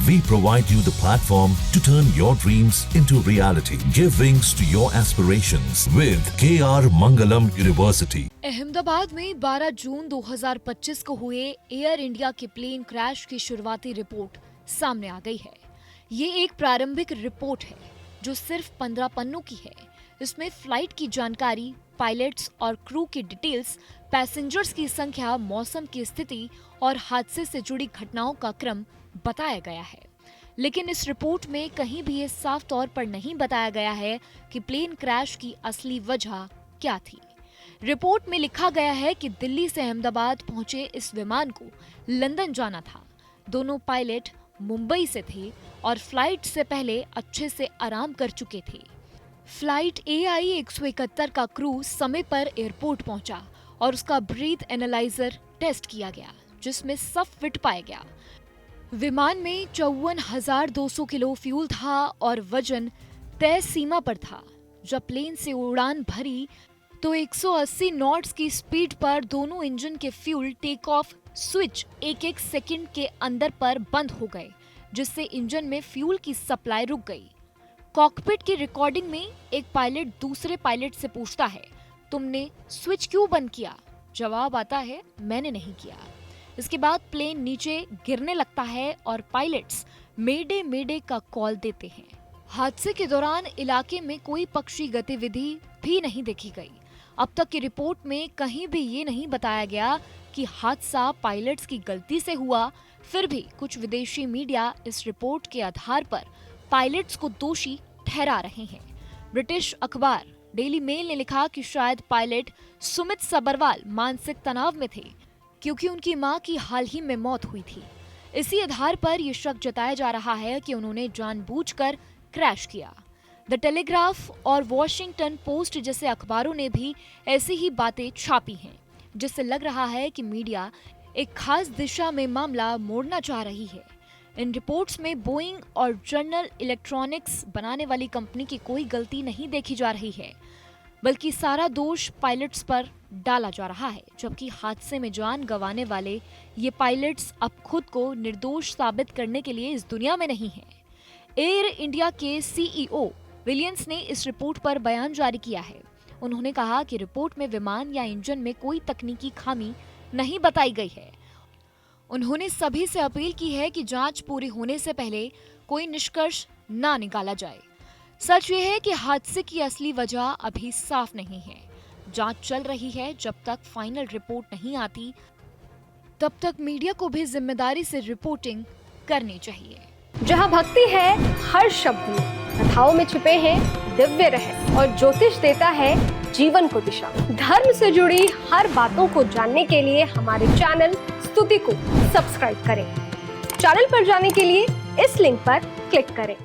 We provide you the platform to turn your dreams into reality. Give wings to your aspirations with KR Mangalam University. Ahmedabad में 12 जून 2025 को हुए air India के plane crash की शुरुआती report सामने आ गई है। ये एक प्रारंभिक रिपोर्ट है जो सिर्फ 15 पन्नों की है। इसमें फ्लाइट की जानकारी, पायलट्स और क्रू की डिटेल्स, पैसेंजर्स की संख्या, मौसम की स्थिति और हादसे से जुड़ी घटनाओं का क्रम बताया गया है। लेकिन इस रिपोर्ट में कहीं भी ये साफ तौर पर नहीं बताया गया है कि प्लेन क्रैश की असली वजह क्या थी। रिपोर्ट में लिखा गया है कि दिल्ली से अहमदाबाद पहुंचे इस विमान को लंदन जाना था। दोनों पायलट मुंबई से थे और फ्लाइट से पहले अच्छे से आराम कर चुके थे। फ्लाइट AI 171 का क्रू समय पर एयरपोर्ट पहुंचा और उसका ब्रीथ एनालाइजर टेस्ट किया गया, जिसमें सब फिट पाया गया। विमान में 54,200 किलो फ्यूल था और वजन तय सीमा पर था। जब प्लेन से उड़ान भरी तो 180 नॉट्स की स्पीड पर दोनों इंजन के फ्यूल टेक ऑफ स्विच एक सेकंड के अंदर पर बंद हो गए, जिससे इंजन में फ्यूल की सप्लाई रुक गई। कॉकपिट की रिकॉर्डिंग में एक पायलट दूसरे पायलट से पूछता है, तुमने स्विच क्यों बंद किया? जवाब आता है, मैंने नहीं किया। इसके बाद प्लेन नीचे गिरने लगता है और पायलट्स मेडे मेडे का कॉल देते हैं। हादसे के दौरान इलाके में कोई पक्षी गतिविधि भी नहीं देखी गई। अब तक की रिपोर्ट में कहीं भी ये नहीं बताया गया कि हादसा पायलट्स की गलती से हुआ। फिर भी कुछ विदेशी मीडिया इस रिपोर्ट के आधार पर पायलट्स को दोषी ठहरा रहे हैं। ब्रिटिश अखबार डेली मेल ने लिखा कि शायद पायलट सुमित सबरवाल मानसिक तनाव में थे, क्योंकि उनकी मां की हाल ही में मौत हुई थी। इसी आधार पर यह शक जताया जा रहा है कि उन्होंने जानबूझकर क्रैश किया। द टेलीग्राफ और वॉशिंगटन पोस्ट जैसे अखबारों ने भी ऐसी ही बातें छापी हैं, जिससे लग रहा है कि मीडिया एक खास दिशा में मामला मोड़ना चाह रही है। इन रिपोर्ट्स में बोइंग और जनरल इलेक्ट्रॉनिक्स बनाने वाली कंपनी की कोई गलती नहीं देखी जा रही है, बल्कि सारा दोष पायलट्स पर डाला जा रहा है। जबकि हादसे में जान गंवाने वाले ये पायलट्स अब खुद को निर्दोष साबित करने के लिए इस दुनिया में नहीं हैं। एयर इंडिया के CEO विलियम्स ने इस रिपोर्ट पर बयान जारी किया है। उन्होंने कहा कि रिपोर्ट में विमान या इंजन में कोई तकनीकी खामी नहीं बताई गई है। उन्होंने सभी से अपील की है कि जांच पूरी होने से पहले कोई निष्कर्ष ना निकाला जाए। सच ये है कि हादसे की असली वजह अभी साफ नहीं है। जांच चल रही है। जब तक फाइनल रिपोर्ट नहीं आती, तब तक मीडिया को भी जिम्मेदारी से रिपोर्टिंग करनी चाहिए। जहाँ भक्ति है हर शब्द में, कथाओं में छुपे हैं दिव्य रहस्य और ज्योतिष देता है जीवन को दिशा। धर्म से जुड़ी हर बातों को जानने के लिए हमारे चैनल स्तुति को सब्सक्राइब करें। चैनल पर जाने के लिए इस लिंक पर क्लिक करें।